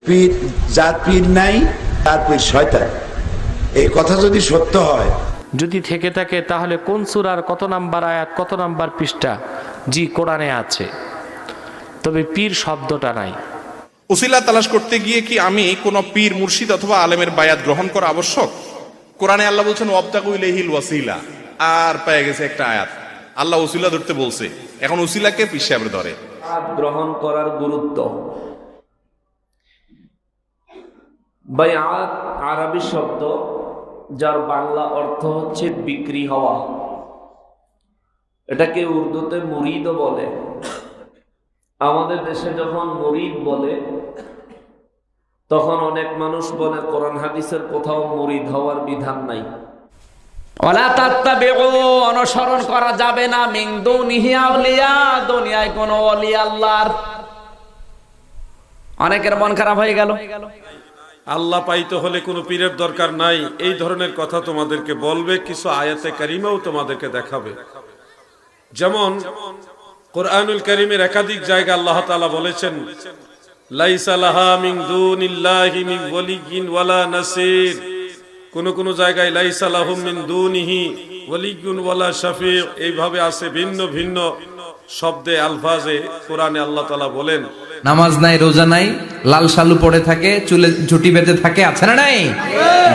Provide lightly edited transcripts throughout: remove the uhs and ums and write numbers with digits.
পীর, যার পীর নাই তার পীর শয়তান। এই কথা যদি সত্য হয়, যদি থেকে থাকে তাহলে কোন সূরার কত নাম্বার আয়াত, কত নাম্বার পৃষ্ঠা? জি, কোরআনে আছে, তবে পীর শব্দটা নাই। উসিলা তালাশ করতে গিয়ে কি আমি কোন পীর, মুর্শিদ অথবা আলেমের বায়াত গ্রহণ করা আবশ্যক? কোরআনে আল্লাহ বলছেন ওয়াবতাগু ইলাইহিল ওয়াসিলা, আর পেয়ে গেছে একটা আয়াত, আল্লাহ উসিলা ধরতে বলছে। এখন উসিলাকে পীর সাহেব ধরে। গ্রহণ করার গুরুত্ব। বায়াত আরবি শব্দ, যার বাংলা অর্থ হচ্ছে বিক্রি হওয়া। এটাকে উর্দুতে মুরিদও বলে। আমাদের দেশে যখন মুরিদ বলে তখন অনেক মানুষ বলে কোরআন হাদিসের কোথাও মুরিদ হওয়ার বিধান নাই। ওয়ালা তাত্তাবিউ, অনুসরণ করা যাবে না, মিন দুনিহি আউলিয়া, দুনিয়ায় কোন ওলি আল্লাহর। অনেকের মন খারাপ হয়ে গেল। আল্লাহ পাইতে হলে কোনো পীরের দরকার নাই, এই ধরনের কথা তোমাদেরকে বলবে। কিছু আয়াতে কারিমাও তোমাদেরকে দেখাবে। যেমন কোরআনুল কারীমের একাধিক জায়গা আল্লাহ তাআলা বলেছেন লাইসা লাহা মিন দুনিল্লাহি মিন ওয়ালিয়্যিন ওয়ালা নাসির। কোন কোন জায়গায় লাইসা লাহুম মিন দুনিহি ওয়ালিয়্যুন ওয়ালা শাফি'। এইভাবে আছে ভিন্ন ভিন্ন শব্দে, আলফাজে কোরআনে আল্লাহ তাআলা বলেন নামাজ নাই, রোজা নাই, লাল শালু পড়ে থাকে, চুলে ঝুটি বেঁধে থাকে, আছে না নাই?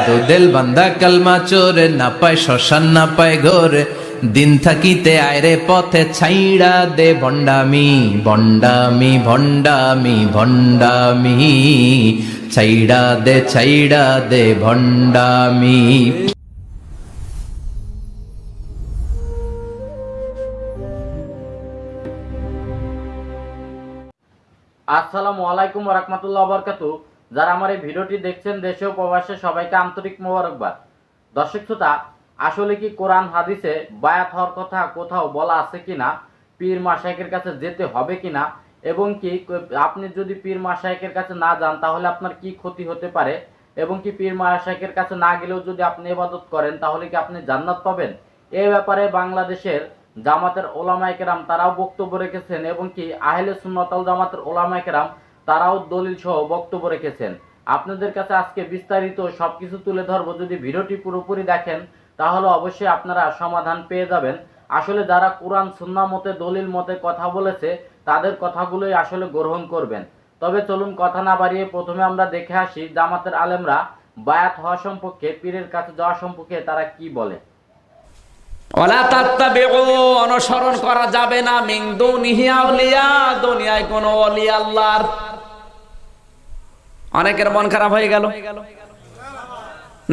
দুদেল বান্দা কালমা চোরে, না পায় শ্মশান না পায় ঘর, দিন থাকিতে আয়রে পথে ছাইড়া দে ভণ্ডামি, ভণ্ডামি ভণ্ডামি ভণ্ডামি, ছাইড়া দে ভণ্ডামি। আসসালামু আলাইকুম ওয়া রাহমাতুল্লাহি ওয়া বারাকাতুহু। যারা আমার এই ভিডিওটি দেখছেন দেশে ও প্রবাসে, সবাইকে আন্তরিক মোবারকবাদ। দর্শক শ্রোতা, আসলে কি কোরআন হাদিসে বায়াত হওয়ার কথা কোথাও বলা আছে কিনা, পীর মাশায়েখের কাছে যেতে হবে কিনা, এবং কি আপনি যদি পীর মাশায়েখের কাছে না যান তাহলে আপনার কি ক্ষতি হতে পারে, এবং কি পীর মাশায়েখের কাছে না গেলেও যদি আপনি ইবাদত করেন তাহলে কি আপনি জান্নাত পাবেন, এই ব্যাপারে বাংলাদেশের জামাতের ওলামায়ে কেরাম তারাও বক্তব্য রেখেছেন, এবং কি আহলে সুন্নাত ওয়াল জামাতের ওলামায়ে কেরাম তারাও দলিল সহ বক্তব্য রেখেছেন। আপনাদের কাছে আজকে বিস্তারিত সবকিছু তুলে ধরবো। যদি ভিডিওটি পুরোপুরি দেখেন তাহলে অবশ্যই আপনারা সমাধান পেয়ে যাবেন। আসলে যারা কোরআন সুন্নাহ মতে, দলিল মতে কথা বলেছে তাদের কথাগুলোই আসলে গ্রহণ করবেন। তবে চলুন কথা না বাড়িয়ে প্রথমে আমরা দেখে আসি জামাতের আলেমরা বায়াত হওয়া সম্পর্কে, পীরের কাছে যাওয়া সম্পর্কে তারা কি বলে। ওয়ালা তাত্তাবিউ, অনুসরণ করা যাবে না, মিন দুনিহি আউলিয়া, দুনিয়ায় কোন ওলি আল্লাহর। অনেকের মন খারাপ হয়ে গেল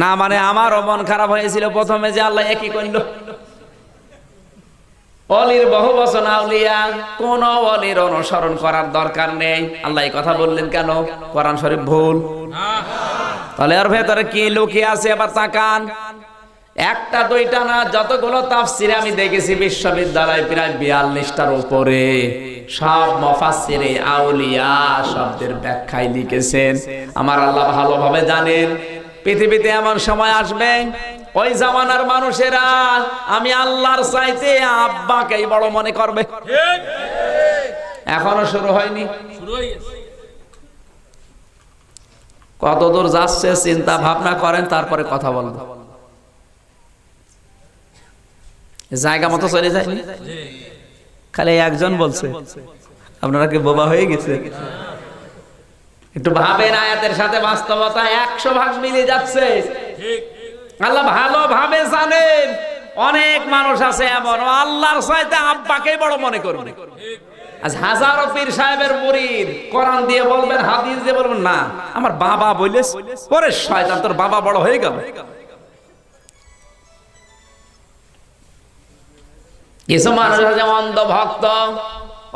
না, মানে আমারও মন খারাপ হয়েছিল প্রথমে যে আল্লাহ একই কইল। ওলির বহু বচন আউলিয়া, কোন ওলির অনুসরণ করার দরকার নেই। আল্লাহ এই কথা বললেন কেন? কোরআন শরীফ ভুল? তাহলে এর ভেতরে কি লুকিয়ে আছে এবার তাকান। একটা দুইটা না, যতগুলো তাফসিরে আমি দেখেছি বিশ্ববিদ্যালয় প্রায় 42টার উপরে, সব মুফাসসিরে আউলিয়া শব্দের ব্যাখ্যায় লিখেছেন। আমার আল্লাহ ভালোভাবে জানেন পৃথিবীতে এমন সময় আসবে ওই জামানার মানুষেরা আমি আল্লাহর চাইতে আব্বাকেই বড় মনে করবে। এখনো শুরু হয়নি, কতদূর যাচ্ছে চিন্তা ভাবনা করেন, তারপরে কথা বলবো। জায়গা মতো চলে যায়নি, খালি একজন বলছে। আপনারা কি বোবা হয়ে গেছে? একটু ভাবেন, আয়াতের সাথে বাস্তবতা 100 ভাগ মিলে যাচ্ছে। আল্লাহ ভালোভাবে জানেন অনেক মানুষ আছে এমন আল্লাহর চাইতে আব্বাকেই বড় মনে করবে। আজ হাজারো পীর সাহেবের মুরিদ কোরআন দিয়ে বলবেন, হাদিস দিয়ে বলবেন, না আমার বাবা বলেছ, ওরে শয়তান তোর বাবা বড় হয়ে গেল। কিছু মানুষ আছে অন্ধ ভক্ত,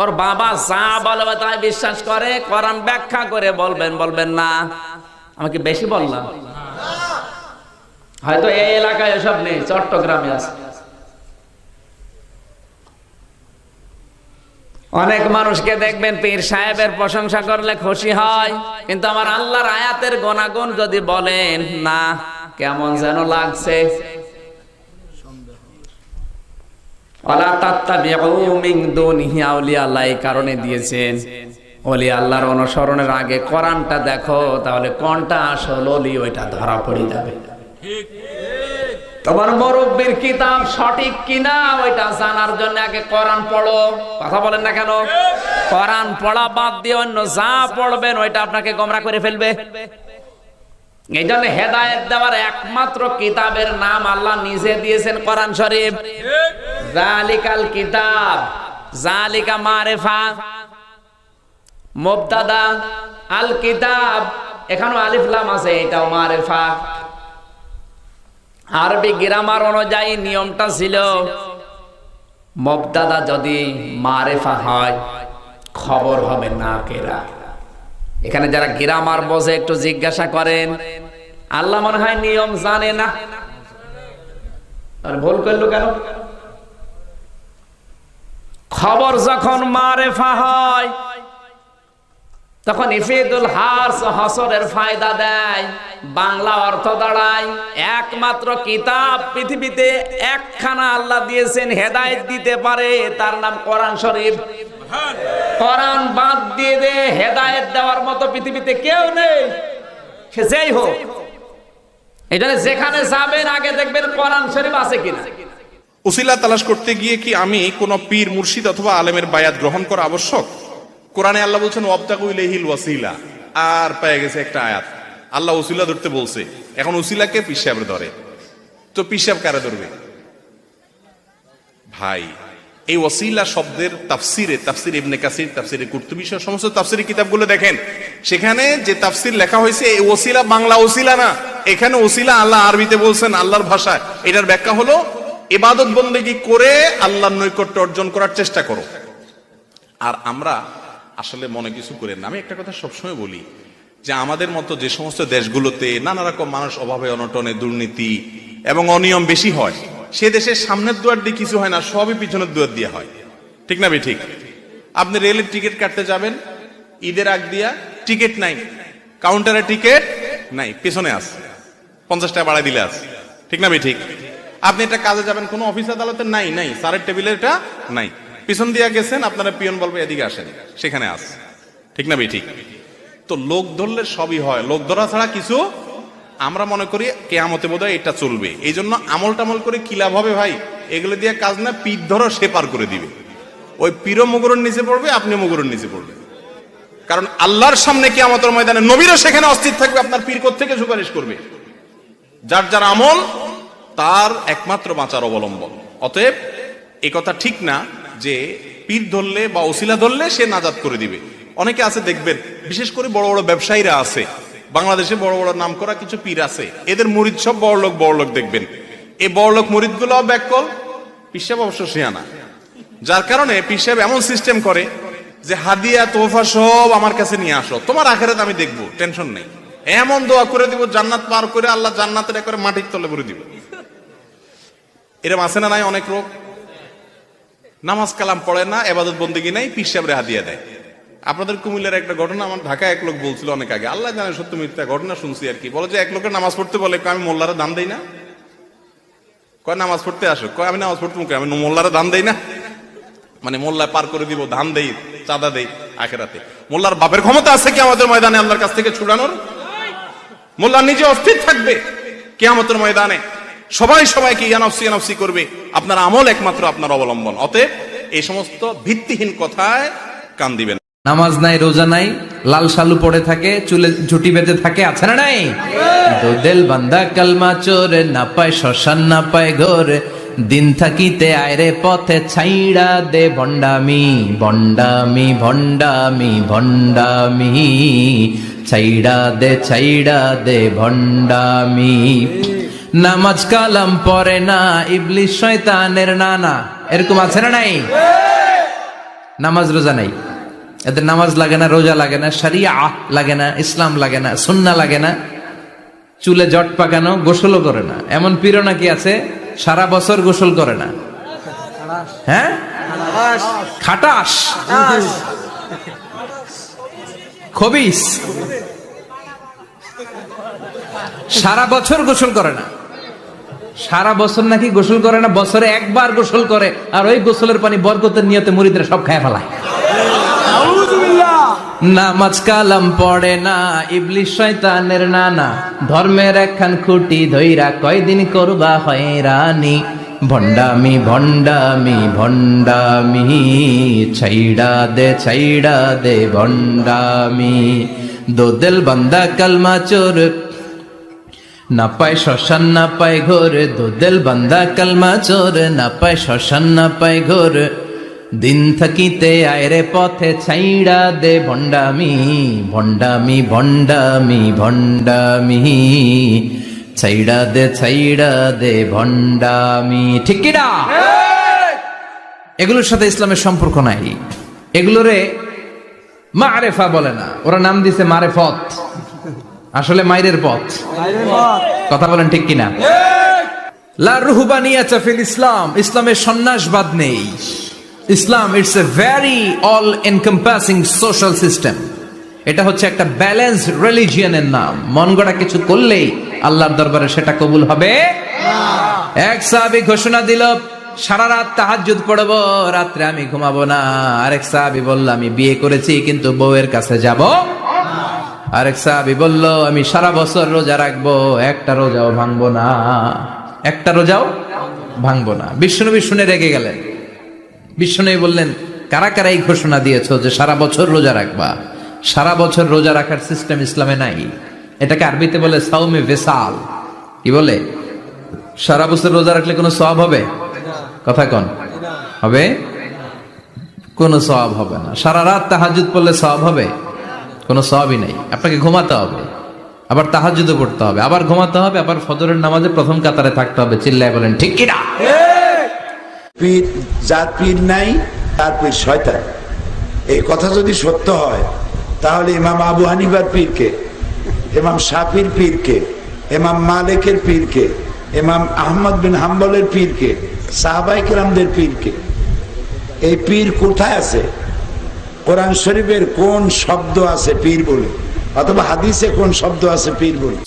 ওর বাবা যা বলবে তাই বিশ্বাস করে। কোরআন ব্যাখ্যা করে বলবেন না, আমাকে বেশি বললাম। হয়তো এই এলাকায় এসব নেই, চট্টগ্রামে আছে। অনেক মানুষকে দেখবেন পীর সাহেবের প্রশংসা করলে খুশি হয়, কিন্তু আমার আল্লাহর আয়াতের গুণাগুণ যদি বলেন না, কেমন যেন লাগছে। ওয়ালা তাত্তাবিউ মিন দুনিহি আউলিয়া, আল্লাহ এই কারণে দিয়েছেন ওলি আল্লাহর অনুসরণের আগে কোরআনটা দেখো, তাহলে কোনটা আসল ওলি ওইটা ধরা পড়ে যাবে। তোমার মুরব্বির কিতাব সঠিক কিনা ওইটা জানার জন্য আগে কোরআন পড়ো। কথা বলেন না কেন? কোরআন পড়া বাদ দিয়ে অন্য যা পড়বেন ওইটা আপনাকে গোমরা করে ফেলবে। এই জন্য হেদায়েত দেওয়ার একমাত্র কিতাবের নাম আল্লাহ নিজে দিয়েছেন কোরআন শরীফ। জালিকাল কিতাব, জালিকা মারিফা, মুবতাদা, আল কিতাব, এখানেও আলিফ লাম আছে, এটাও মারিফা। আরবি গ্রামার অনুযায়ী নিয়মটা ছিল মুবতাদা যদি মারিফা হয় খবর হবে নাকেরা। এখানে যারা গ্রামার বোঝে একটু জিজ্ঞাসা করেন, আল্লাহ মনে হয় নিয়ম জানে না, আর ভুল করলো কেন? খবর যখন মারিফা হয় তখন ইফিদুল হাস হাসরের ফায়দা দেয়, বাংলা অর্থ দাঁড়ায় একমাত্র কিতাব পৃথিবীতে একখানা আল্লাহ দিয়েছেন হেদায়েত দিতে পারে, তার নাম কোরআন শরীফ। কোরআন বাদ দিয়ে দে হেদায়েত দেওয়ার মতো পৃথিবীতে কেউ নেই, সে যেই হোক। এই জন্য যেখানে যাবেন আগে দেখবেন কোরআন শরীফ আছে কিনা। উসিলা তালাশ করতে গিয়ে কি আমি কোন পীর মুর্শিদ অথবা আলেমের বায়াত গ্রহণ করা আবশ্যক? কোরআনে আল্লাহ বলছেন ওয়াবতাগু ইলাইহিল ওয়াসিলা, আর পেয়ে গেছে একটা আয়াত আল্লাহ উসিলা ধরতে বলছে। এখন উসিলাকে পীর সাহেব ধরে, তো পীর সাহেব কারে ধরবে? ভাই, এই ওয়াসিলা শব্দের তাফসিরে, তাফসির ইবনে কাসির, তাফসিরে কুরতুবী সহ সমস্ত তাফসিরের কিতাবগুলো দেখেন, সেখানে যে তাফসির লেখা হয়েছে এই ওসিলা বাংলা ওসিলা না, এখানে ওসিলা আল্লাহ আরবিতে বলছেন আল্লাহর ভাষায়। এটার ব্যাখ্যা হলো ইবাদত বন্দেগী করে আল্লাহর নৈকট্য অর্জন করার চেষ্টা করো। আর আমরা আসলে মনে কিছু করেন না। আমি একটা কথা সবসময় বলি যে আমাদের মতো যে সমস্ত দেশগুলোতে নানা রকম মানুষ অভাবে অনটনে দুর্নীতি এবং অনিয়ম বেশি হয়, সে দেশের সামনের দুয়ার দিয়ে কিছু হয় না, সবই পিছনের দুয়ার দিয়ে হয়। ঠিক না ভাই? ঠিক। আপনি রেলের টিকিট কাটতে যাবেন, ঈদের আগ দিয়া টিকিট নাই, কাউন্টারে টিকিট নাই, পেছনে আছে, 50 টাকা বাড়াই দিলে আছে। ঠিক না ভাই? ঠিক। আপনি একটা কাজে যাবেন, কোনো অফিস আদালতে নাই, নাই স্যারের টেবিলে এটা নাই, পিছন দিয়ে গেছেন, আপনারা পিয়ন বলবে এদিকে আসেন, সেখানে আছে। ঠিক না ভাই? ঠিক। তো লোক ধরলে সবই হয়, লোক ধরা ছাড়া কিছু আমরা মনে করি কেয়ামতে বোধহয় এটা চলবে। এই জন্য আমল টামল করে কি লাভ হবে ভাই? এগুলো দিয়ে কাজ না, পীর ধরো সে পার করে দিবে। ওই পীরও মুগুরের নিচে পড়বে, আপনি মুগুরের নিচে পড়বে। কারণ আল্লাহর সামনে কিয়ামতের ময়দানে নবীরও সেখানে অস্থির থাকবে, আপনার পীর কোত্থেকে সুপারিশ করবে? যার যার আমল তার একমাত্র বাঁচার অবলম্বন। অতএব এ কথা ঠিক না যে পীর ধরলে বা ওসিলা ধরলে সে নাজাত করে দিবে। অনেকে আছে দেখবেন, বিশেষ করে বড় বড় ব্যবসায়ীরা আছে, বাংলাদেশে বড় বড় নাম করা কিছু পীর আছে, এদের মুরিদ সব বড় লোক দেখবেন। এই বড় লোক মুরিদ গুলো ব্যাককল, পীর সাহেব অবশ্য শিয়ানা। যার কারণে পীর সাহেব এমন সিস্টেম করে যে হাদিয়া তোফা সব আমার কাছে নিয়ে আসো, তোমার আখেরাত আমি দেখবো, টেনশন নেই। এমন দোয়া করে দিব জান্নাত পার করে আল্লাহ জান্নাতের একবারে মাটির তলে ভরে দিব। এরকম আছে না নাই? অনেক লোক নামাজ কালাম পড়ে না, এবাদত বন্দেগী নাই, পীর সাহেবরে হাদিয়া দেয়। আপনাদের কুমিল্লার একটা ঘটনা আমার ঢাকায় এক লোক বলছিল অনেক আগে, আল্লাহ জানে সত্য মিথ্যা, ঘটনা শুনছি আর কি। বলে যে এক লোকের নামাজ পড়তে বলে, আমি মোল্লারে দান দেই না। কয় নামাজ পড়তে আসো? কয় আমি নামাজ পড়তে মুখে, আমি মোল্লারে দান দেই না। মানে মোল্লায় পার করে দিব, ধান দেই, চাঁদা দেই আখেরাতে। মোল্লার বাপের ক্ষমতা আছে কি আমাদের ময়দানে আল্লাহর কাছ থেকে ছুড়ানোর? মোল্লা নিজে অস্থির থাকবে কিয়ামতের ময়দানে, সবাই সবাইকে ইয়ানফসি ইয়ানফসি করবে। আপনার আমল একমাত্র আপনার অবলম্বন। অতএব এই সমস্ত ভিত্তিহীন কথায় কান দিবেন। নামাজ নাই, রোজা নাই, লাল শালু পড়ে থাকে, চুলে ঝুটি বেঁধে থাকে, আছে না নাই? দুদেল বান্দা কালমা চোরে, না পায় শ্মশান না পায় ঘর, দিন থাকিতে আয়রে পথে ছাইড়া দে ভণ্ডামি, ভণ্ডামি ভণ্ডামি ভণ্ডামি, ছাইড়া দে ভণ্ডামি। নামাজ কালাম পড়ে না, ইবলিশ শয়তানের নানা, এরকম আছে না নাই? নামাজ রোজা নাই, এদের নামাজ লাগে না, রোজা লাগে না, শরিয়া লাগে না, ইসলাম লাগে না, সুন্নাহ লাগে না, চুলে জট পাকানো, গোসলও করে না। এমন পীর নাকি আছে সারা বছর গোসল করে না। হ্যাঁ, খাটাস, খবিস, সারা বছর গোসল করে না। সারা বছর নাকি গোসল করে না, বছরে একবার গোসল করে, আর ওই গোসলের পানি বরকতের নিয়তে মুরিদরা সব খায় ফেলায়। নামাজ কালাম পড়ে না, ইবলিশ শয়তানের নানা, ধর্মের একখান খুঁটি ধইরা কয়দিন করবা হয়রানি। ভণ্ডামি ভণ্ডামি ভণ্ডামি, ছাইড়া দে ভণ্ডামি। দোদেল বান্দা কালমা চোর, না পায় শ্মশান না পায় ঘোর। দোদেল বান্দা কালমা চোর, না পায় শ্মশান না পায় ঘোর। দিন থাকিতে আয়রে পথে ছাইড়া দে ভণ্ডামি। ভণ্ডামি ভণ্ডামি ভণ্ডামি, ছাইড়া দে ভণ্ডামি। ঠিক কি না? এগুলোর সাথে ইসলামের সম্পর্ক নাই। এগুলোরে মারেফা বলে না, ওরা নাম দিছে মারেফত, আসলে মাইরের পথ। কথা বলেন ঠিক কিনা? লা রুহবানিয়াতা ফিল ইসলাম, ইসলামের সন্ন্যাসবাদ নেই। Islam it's a very all encompassing social system. এটা হচ্ছে একটা ব্যালেন্স রিলিজিয়নের নাম। মন গড়া কিছু করলেই আল্লাহর দরবারে সেটা কবুল হবে না। এক সাহাবী ঘোষণা দিল, সারা রাত তাহাজ্জুদ পড়ব, রাত্রে আমি ঘুমাবো না। আরেক সাহাবী বলল, আমি বিয়ে করেছি কিন্তু বউয়ের কাছে যাব। আরেক সাহাবী বলল, আমি সারা বছর রোজা রাখবো, একটা রোজাও ভাঙবো না, একটা রোজাও ভাঙবো না। বিশ্বনবী শুনে রেগে গেলেন। বিশ্বনবী বললেন, কারা কারা এই ঘোষণা দিয়েছো যে সারা বছর রোজা রাখবা? সারা বছর রোজা রাখার সিস্টেম ইসলামে নাই। এটাকে আরবিতে বলে সাওমে ভেসাল। কি বলে? সারা বছর রোজা রাখলে কোনো সওয়াব হবে? কথা কোন হবে? কোনো সওয়াব হবে না। সারা রাত তাহাজ্জুদ পড়লে সওয়াব হবে? কোনো সওয়াবই নাই। আপনাকে ঘুমাতে হবে, আবার তাহাজ্জুদও পড়তে হবে, আবার ঘুমাতে হবে, আবার ফজরের নামাজে প্রথম কাতারে থাকতে হবে। চিল্লায় বলেন ঠিক কি না? পীর, যার পীর নাই তার পীর শয়তান। এই কথা যদি সত্য হয় তাহলে ইমাম আবু হানিফার পীরকে, ইমাম শাফির পীরকে, ইমাম মালিকের পীরকে, ইমাম আহমদ বিন হাম্বলের পীরকে, সাহাবায়ে কেরামদের পীরকে, এই পীর কোথায় আছে? কোরআন শরীফের কোন শব্দ আছে পীর বলে, অথবা হাদিসে কোন শব্দ আছে পীর বলে?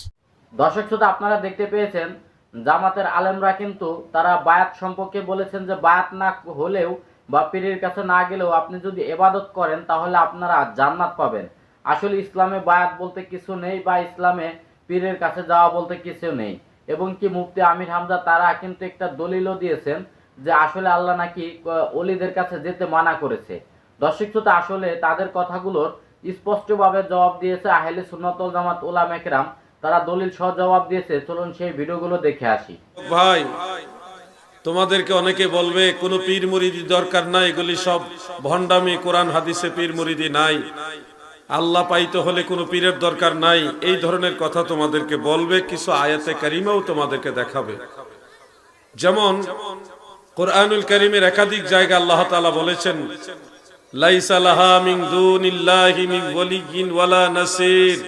দর্শক শ্রোতা, আপনারা দেখতে পেয়েছেন জামাতের আলেমরা কিন্তু তারা বায়াত সম্পর্কে বলেছেন যে বায়াত না হলেও বা পীরের কাছে না গেলেও আপনি যদি ইবাদত করেন তাহলে আপনারা জান্নাত পাবেন। আসলে ইসলামে বায়াত বলতে কিছু নেই, বা ইসলামে পীরের কাছে যাওয়া বলতে কিছু নেই। এবং কি মুফতি আমির হামজা তারা কিন্তু একটা দলিলও দিয়েছেন যে আসলে আল্লাহ নাকি ওলিদের কাছে যেতে মানা করেছে। দর্শক শ্রোতা, আসলে তাদের কথাগুলোর স্পষ্টভাবে জবাব দিয়েছে আহলে সুন্নাত ওয়াল জামাত উলামায়ে কেরাম। তারা দলিল সহ জবাব দিয়েছে। চলুন সেই ভিডিওগুলো দেখে আসি। ভাই, তোমাদেরকে অনেকে বলবে কোনো পীর মুরিদি দরকার নাই, এগুলি সব ভণ্ডামি, কোরআন হাদিসে পীর মুরিদি নাই, আল্লাহ পাইতে হলে কোনো পীরের দরকার নাই। এই ধরনের কথা তোমাদেরকে বলবে, কিছু আয়াতে কারিমাও তোমাদেরকে দেখাবে। যেমন কোরআনুল কারীমের একাধিক জায়গা আল্লাহ তাআলা বলেছেন, লাইসা লাহা মিন দুনিল্লাহি মিন ওয়ালিয়্যিন ওয়ালা নাসির।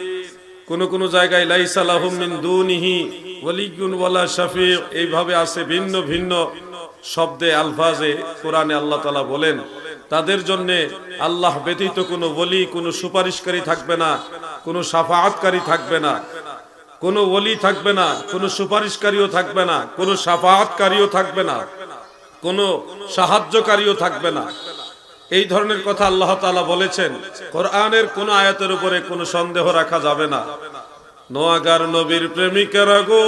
কোন কোন জায়গায় লাইসা লাহুম মিন দুনিহি ওয়ালিয়্যুন ওয়ালা শাফি'। এইভাবে আছে ভিন্ন ভিন্ন শব্দে, আলফাজে কোরআনে আল্লাহ তাআলা বলেন তাদের জন্য আল্লাহ ব্যতীত কোনো ওলি, কোনো সুপারিশকারী থাকবে না, কোনো শাফাআতকারী থাকবে না, কোনো ওলি থাকবে না, কোনো সুপারিশকারীও থাকবে না, কোনো শাফাআতকারীও থাকবে না, কোনো সাহায্যকারীও থাকবে না। এই ধরনের কথা আল্লাহ তাআলা বলেছেন। কোরআনের কোন আয়াতের উপরে কোনো সন্দেহ রাখা যাবে না। নোয়াগার নবীর প্রেমিকেরা গো,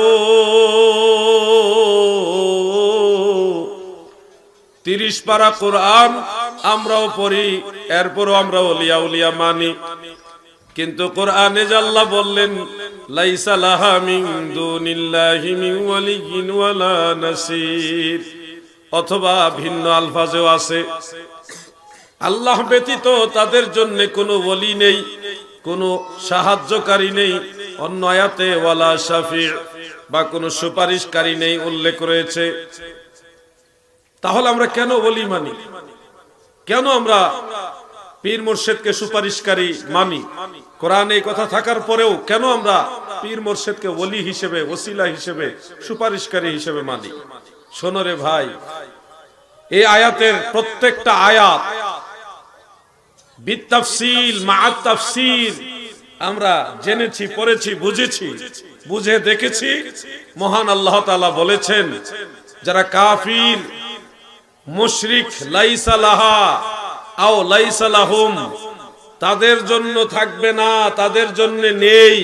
30 পারা কোরআন আমরাও পড়ি, এরপরও আমরা ওলিয়া উলিয়া মানি, কিন্তু কোরআনে যে আল্লাহ বললেন লাইসা লাহা মিন দুনিল্লাহি মিন ওয়ালিয়্যিন ওয়ালা নাসির, অথবা ভিন্ন আলফাজেও আছে আল্লাহ ব্যতীত তাদের জন্য কোনো ওলি নেই, কোনো সাহায্যকারী নেই। অন্য আয়াতে ওয়ালা শাফি' বা কোনো সুপারিশকারী নেই উল্লেখ রয়েছে। তাহলে আমরা কেন ওলি মানি? কেন আমরা পীর মুর্শিদকে সুপারিশকারী মানি? কোরআনে এই কথা থাকার পরেও কেন আমরা পীর মুর্শিদকে ওলি হিসেবে, ওসিলা হিসেবে, সুপারিশকারী হিসেবে মানি? শোনো রে ভাই, এই আয়াতের প্রত্যেকটা আয়াত বিতাফসিল মা'আত তাফসীর আমরা জেনেছি, পড়েছি, বুঝেছি, বুঝে দেখেছি। মহান আল্লাহ তাআলা বলেছেন, যারা কাফির মুশরিক লাইসা লাহা আও লাইসা লাহুম তাদের জন্য থাকবে না, তাদের জন্য নেই।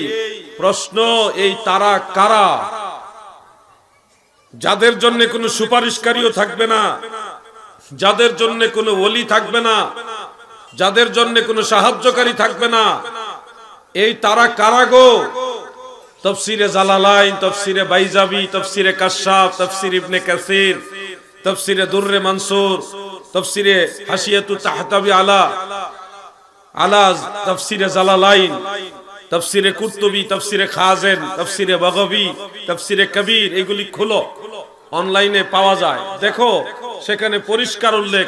প্রশ্ন, এই তারা কারা? যাদের জন্য কোনো সুপারিশকারীও থাকবে না, যাদের জন্য কোনো ওলি থাকবে না, যাদের জন্য কোনো সাহায্যকারী থাকবে না, এই তারা কারা গো? তাফসীরে জালালাইন, তাফসীরে বাইজাবি, তাফসীরে কাশশাফ, তাফসীর ইবনে কাসির, তাফসীরে দুররে মানসুর, তাফসীরে হাসিয়াতু তাহতাবি আলা তাফসীরে জালালাইন, তাফসীরে কুরতুবী, তাফসীরে খাজেন, তাফসীরে বাগাবী, তাফসীরে কবির, এগুলি খোলো, অনলাইনে পাওয়া যায়, দেখো, সেখানে পরিষ্কার উল্লেখ,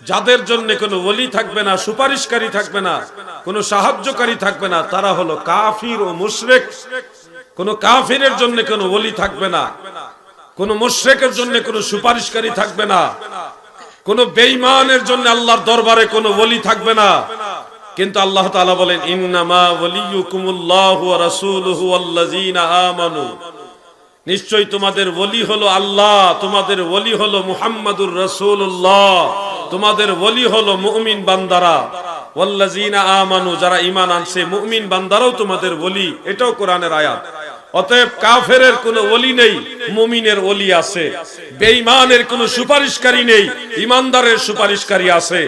যাদের জন্য কোনো ওলি থাকবে না, সুপারিশকারী থাকবে না, কোনো সাহায্যকারী থাকবে না, তারা হলো কাফির ও মুশরিক। কোনো কাফিরের জন্য কোনো ওলি থাকবে না, কোনো মুশরিকের জন্য কোনো সুপারিশকারী থাকবে না, কোনো বেঈমানের জন্য আল্লাহর দরবারে কোনো ওলি থাকবে না। কিন্তু আল্লাহ তাআলা বলেন, ইন্নামা ওয়ালিয়ুকুমুল্লাহু ওয়া রাসূলুহু ওয়াল্লাযীনা আমানু, নিশ্চয়ই তোমাদের ওলি হলো আল্লাহ, তোমাদের ওলি হলো মুহাম্মাদুর রাসূলুল্লাহ, তোমাদের ওলি হলো মুমিন বান্দারা। ওয়াল্লাযীনা আমানু, যারা ঈমান আনছে, মুমিন বান্দারাও তোমাদের ওলি। এটাও কোরআনের আয়াত। অতএব কাফেরের কোনো ওলি নেই, মুমিনের ওলি আছে। বেঈমানের কোনো সুপারিশকারী নেই, ঈমানদারের সুপারিশকারী আছে।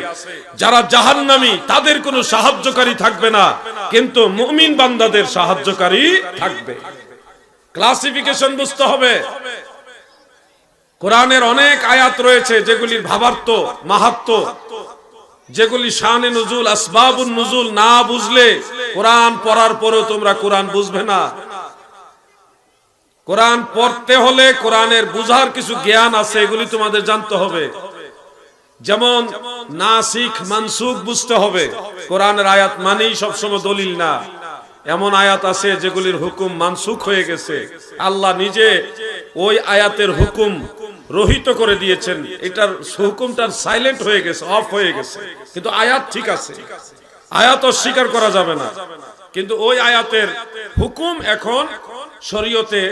যারা জাহান্নামী, তাদের কোনো সাহায্যকারী থাকবে না, কিন্তু মুমিন বান্দাদের সাহায্যকারী থাকবে। ক্লাসিফিকেশন বুঝতে হবে। কোরআনের অনেক আয়াত রয়েছে যেগুলির ভাবার্থ, মাহাত্ম্য, যেগুলি শানে নুজুল, আসবাবুন নুজুল না বুঝলে কোরআন পড়ার পরেও তোমরা কোরআন বুঝবে না। কোরআন পড়তে হলে কোরআনের বুঝার কিছু জ্ঞান আছে, এগুলি তোমাদের জানতে হবে। যেমন নাসিখ মানসুখ বুঝতে হবে। কোরআনের আয়াত মানেই সবসময় দলিল না। এমন আয়াত আছে যেগুলির হুকুম মানসুখ হয়ে গেছে, আল্লাহ নিজে ওই আয়াতের হুকুম রহিত করে দিয়েছেন, এটার হুকুমটার সাইলেন্ট হয়ে গেছে, অফ হয়ে গেছে, কিন্তু আয়াত ঠিক আছে, আয়াত অস্বীকার করা যাবে না। কিন্তু ওই আয়াতের হুকুম এখন শরীয়তে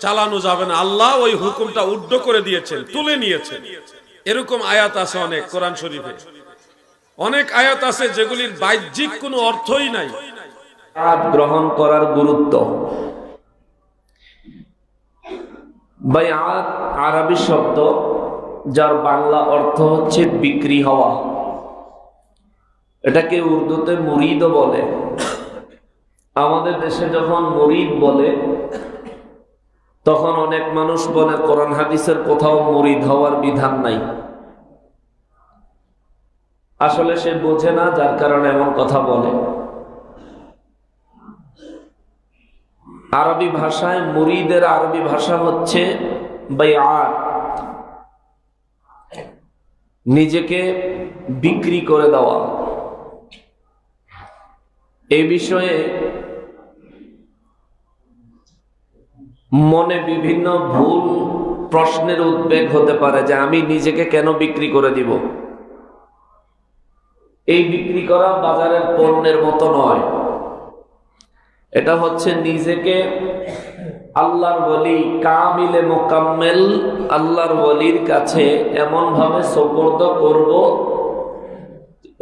চালানো যাবে না, আল্লাহ ওই হুকুমটা উদ্ধ করে দিয়েছেন, তুলে নিয়েছেন। এরকম আয়াত আছে অনেক কোরআন শরীফে। অনেক আয়াত আছে যেগুলির বাহ্যিক কোনো অর্থই নাই। গ্রহণ করার গুরুত্ব। বায়াত আরবি শব্দ, যার বাংলা অর্থ হচ্ছে বিক্রি হওয়া। এটাকে উর্দুতে মুরিদও বলে। আমাদের দেশে যখন মুরিদ বলে, তখন অনেক মানুষ বলে কোরআন হাদিসের কোথাও মুরিদ হওয়ার বিধান নাই। আসলে সে বোঝে না, যার কারণে এমন কথা বলে। আরবি ভাষায় মুরিদের আরবি ভাষা হচ্ছে বায়াত, নিজেকে বিক্রি করে দেওয়া। এই বিষয়ে মনে বিভিন্ন ভুল প্রশ্নের উদ্বেগ হতে পারে যে আমি নিজেকে কেন বিক্রি করে দিব। এই বিক্রি করা বাজারের পণ্যের মতো নয়। এটা হচ্ছে নিজেকে আল্লাহর ওলি, কামিলে মোকাম্মেল আল্লাহর ওলির কাছে এমন ভাবে সুপর্দ করব,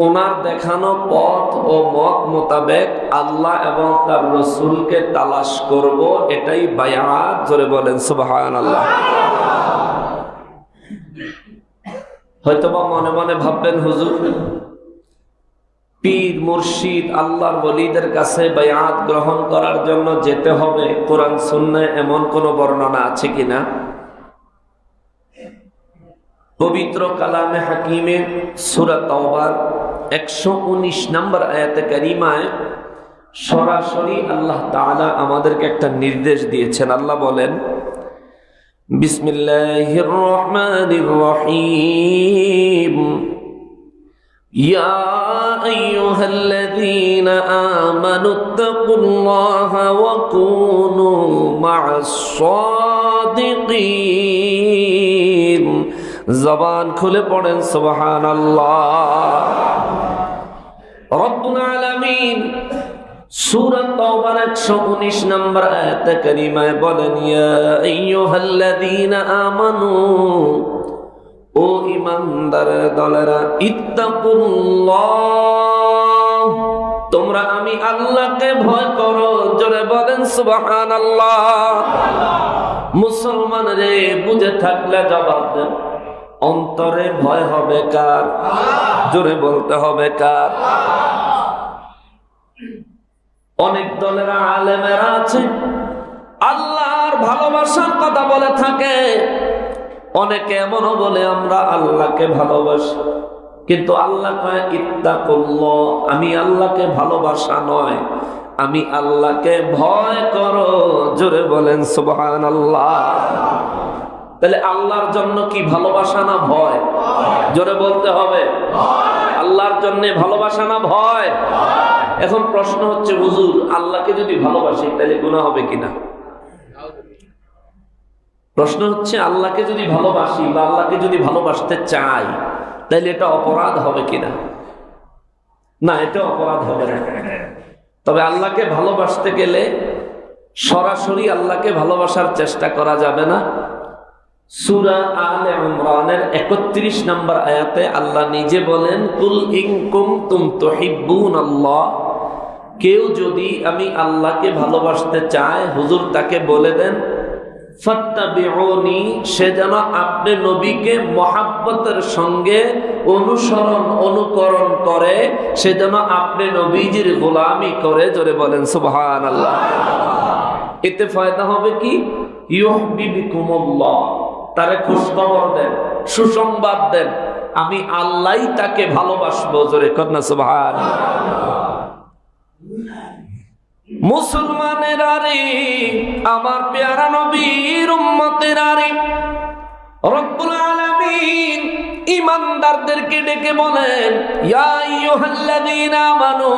ওনার দেখানো পথ ও মত মোতাবেক আল্লাহ এবং তার রসুলকে তালাশ করব। এটাই বায়াত। জোরে বলেন সুবহানাল্লাহ। হয়তোবা মনে মনে ভাববেন, হুজুর, পীর মুর্শিদ আল্লাহর ওলিদের কাছে বায়াত গ্রহণ করার জন্য যেতে হবে, কোরআন সুন্নাহ এমন কোন বর্ণনা আছে কিনা? পবিত্র কালামে হাকিমে সূরা তাওবার 119 নম্বর আয়াতে কারিমায় সরাসরি আল্লাহ তাআলা আমাদেরকে একটা নির্দেশ দিয়েছেন। আল্লাহ বলেন, বিসমিল্লাহির রহমানির রহিম, ইয়া আইয়ুহাল্লাযীনা আমানুত্তাকুল্লাহা ওয়া কুনু মা'আস সাদিকিন। জবান খুলে পড়েন সুবহানাল্লাহ। রব্বুল আলামিন সূরা তাওবার 119 নম্বর আয়াতে কারিমায় বলেন, ইয়া আইয়ুহাল্লাযীনা আমানু, ও ঈমানদারের দলেরা, ইত্তাকুল্লাহ, তোমরা আমি আল্লাহকে ভয় করো, জোরে বলেন সুবহানাল্লাহ। মুসলমান রে, বুঝে থাকলে জবাব দেন, অন্তরে ভয় হবে কার? জোরে বলতে হবে কার? অনেক দলের আলেমেরা আছে আল্লাহর ভালোবাসার কথা বলে থাকে, অনেকে এমনও বলে আমরা আল্লাহকে ভালোবাসি, কিন্তু আল্লাহ কয় ইত্তাকুল্লাহ, আমি আল্লাহকে ভালোবাসা নয়, আমি আল্লাহকে ভয় করো। জোরে বলেন সুবহানাল্লাহ। তাহলে আল্লাহর জন্য কি ভালোবাসা না ভয়? জোরে বলতে হবে, আল্লাহর জন্য ভালোবাসা না ভয়? এখন প্রশ্ন হচ্ছে, হুজুর আল্লাহকে যদি ভালোবাসি তাহলে গুনাহ হবে কিনা? প্রশ্ন হচ্ছে, আল্লাহকে যদি ভালোবাসি বা আল্লাহকে যদি ভালোবাসতে চাই তাহলে এটা অপরাধ হবে কিনা? না, এটা অপরাধ হবে না। তবে আল্লাহকে ভালোবাসতে গেলে সরাসরি আল্লাহকে ভালোবাসার চেষ্টা করা যাবে না। সূরা আলে ইমরানের 31 নম্বর আয়াতে আল্লাহ নিজে বলেন, কুল ইন কুনতুম তুহিব্বুনাল্লাহ, কেউ যদি আমি আল্লাহকে ভালোবাসতে চায়, হুজুর তাকে বলে দেন ফাত্তাবিউনি, সে যেন আপনি নবীকে মহাব্বতের সঙ্গে অনুকরণ করে, সে যেন আপনি নবীজির গোলামি করে। জোরে বলেন সুবহানাল্লাহ। এতে ফায়দা হবে কি? ইউহিব্বুকুমুল্লাহ, তারে খুশখবর দেন, সুসংবাদ দেন, আমি আল্লাহই তাকে ভালোবাসবো। জোরে কন্যা সুবহানাল্লাহ। মুসলমানেরা রে, আমার পেয়ারা নবীর উম্মতেরা রে, রব্বুল আলামিন ঈমানদারদেরকে ডেকে বলেন, ইয়া আইয়ুহাল্লাযীনা আমানু,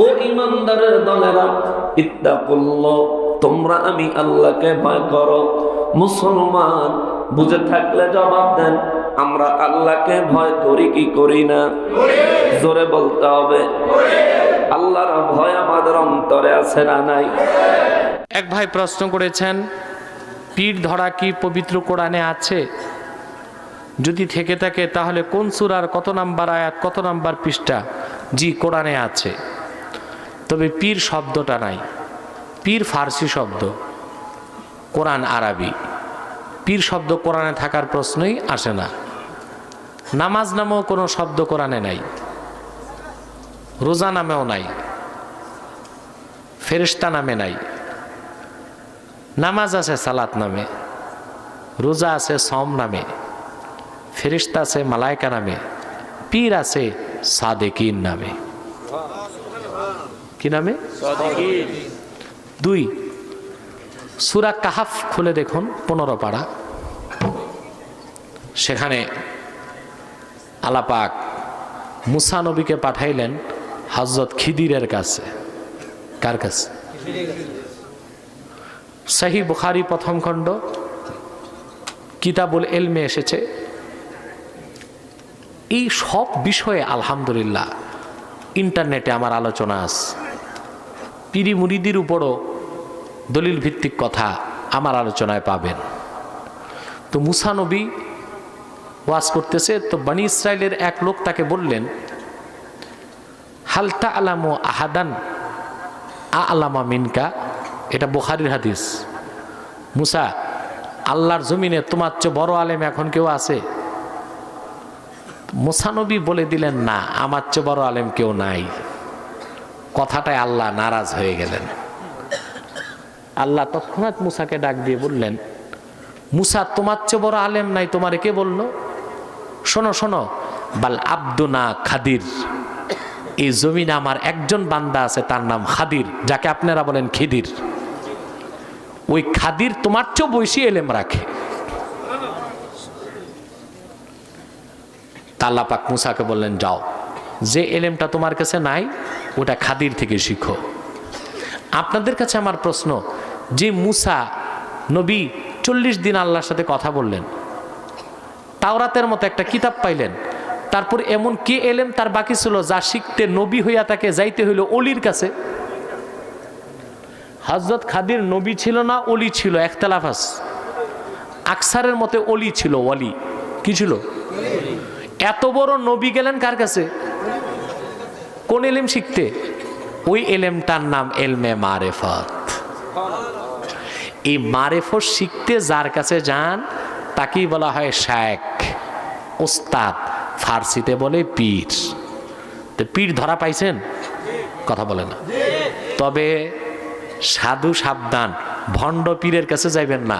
ও ঈমানদারের দলেরা, ইত্তাকুল্লাহ, তোমরা আমি আল্লাহকে ভয় করো। মুসলমান বুঝে থাকলে জবাব দেন, আমরা আল্লাহকে ভয় করি কি করি না? জোরে বলতে হবে, আল্লাহর ভয় আমাদের অন্তরে আছে না নাই? এক ভাই প্রশ্ন করেছেন, পীর ধরা কি পবিত্র কোরআনে আছে? যদি থেকে থাকে তাহলে কোন সূরার কত নাম্বার আয়াত, কত নাম্বার পৃষ্ঠা? জি, কোরআনে আছে, তবে পীর শব্দটা নাই। পীর ফার্সি শব্দ, কোরআন আরবি। পীর শব্দ কোরআনে থাকার প্রশ্নই আসে না। নামাজ নামেও কোনো শব্দ কোরআনে নাই, রোজা নামেও নাই, ফেরেশতা নামে নাই। নামাজ আছে সালাত নামে, রোজা আছে সম নামে, ফেরেশতা আছে মালায়েকা নামে, পীর আছে সাদেকিন নামে। কি নামে? দুই, সূরা কাহাফ খুলে দেখুন, 15 পারা। সেখানে আল্লাহ পাক মুসা নবীকে পাঠাইলেন হযরত খিদিরের কাছে। কার কাছে? সহিহ বুখারী প্রথম খণ্ড কিতাবুল ইলমে এসেছে। এই সব বিষয়ে আলহামদুলিল্লাহ ইন্টারনেটে আমার আলোচনা আছে। পীরি মুরিদির উপরও দলিল ভিত্তিক কথা আমার আলোচনায় পাবেন। তো মুসা নবী ওয়াজ করতেছে, তো বনি ইসরাইলের এক লোক তাকে বললেন, হাল তা'লামু আহাদান আ'লামা মিনকা, এটা বুখারীর হাদিস। মুসা, আল্লাহর জমিনে তোমার চেয়ে বড় আলেম এখন কেউ আছে? মুসা নবী বলে দিলেন, না, আমার চেয়ে বড় আলেম কেউ নাই। কথাটায় আল্লাহ নারাজ হয়ে গেলেন। আল্লাহ তৎক্ষণাৎ মুসাকে ডাক দিয়ে বললেন, মুসা, তোমার চেয়ে বড় আলেম নাই, তোমারে কে বললো? শোনো শোনো, বাল আব্দুনা খাদির, এই জমিনে আমার একজন বান্দা আছে, তার নাম খাদির, যাকে আপনারা বলেন খিদির। ওই খাদির তোমার চেয়েও বেশি এলেম রাখে। আল্লাহ পাক মুসাকে বললেন, যাও, যে এলেমটা তোমার কাছে নাই ওটা খাদির থেকে শিখো। আপনাদের কাছে আমার প্রশ্ন, যে মুসা নবী 40 দিন আল্লাহর সাথে কথা বললেন, তাওরাতের মতো একটা কিতাব পাইলেন, তারপর এমন কি এলেম তার বাকি ছিল যা শিখতে নবী হইয়া তাকে যাইতে হইল অলির কাছে? হযরত খাদির নবী ছিল না অলি ছিল? ইখতিলাফ আছে। আকসারের মতে অলি ছিল, ওয়ালি কি ছিল? এত বড় নবী গেলেন কার কাছে? কোন ইলম শিখতে? ওই এলেমটার নাম এলমে মারেফত। এই মারেফত শিখতে যার কাছে যান তাকেই বলা হয় শেখ, ওস্তাদ, ফার্সিতে বলে পীর। তো পীর ধরা পাইছেন? কথা বলে না। তবে সাধু সাবধান, ভণ্ড পীরের কাছে যাইবেন না।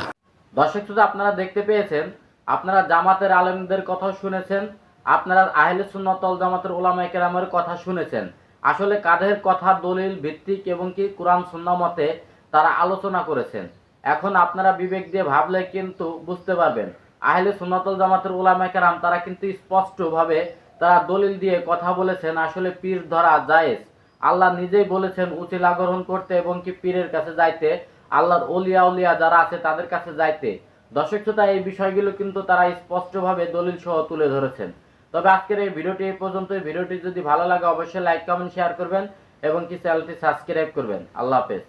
দর্শক শ্রোতা, আপনারা দেখতে পেয়েছেন, আপনারা জামাতের আলেমদের কথা শুনেছেন, আপনারা আহলে সুন্নাত ওয়াল জামাতের উলামায়ে কেরামের কথা শুনেছেন। আসলে কাদের কথা দলিল ভিত্তিক এবং কি কোরআন সুন্নাহ মতে তারা আলোচনা করেছেন। এখন আপনারা বিবেক দিয়ে ভাবলে কিন্তু বুঝতে পারবেন, আহলে সুন্নাত ওয়াল জামাতের উলামায়ে কেরাম তারা কিন্তু স্পষ্টভাবে তারা দলিল দিয়ে কথা বলেছেন আসলে পীর ধরা জায়েজ। আল্লাহ নিজেই বলেছেন উচিলা গ্রহণ করতে এবং কি পীরের কাছে যাইতে, আল্লাহর ওলিয়া উলিয়া যারা আছে তাদের কাছে যাইতে। দর্শক শ্রোতা, এই বিষয়গুলো কিন্তু তারা স্পষ্টভাবে দলিল সহ তুলে ধরেছেন। তবে আজকের এই ভিডিওটি এই পর্যন্ত। ভিডিওটি যদি ভালো লাগে অবশ্যই লাইক, কমেন্ট, শেয়ার করবেন এবং কি চ্যানেলটি সাবস্ক্রাইব করবেন। আল্লাহ হাফেজ।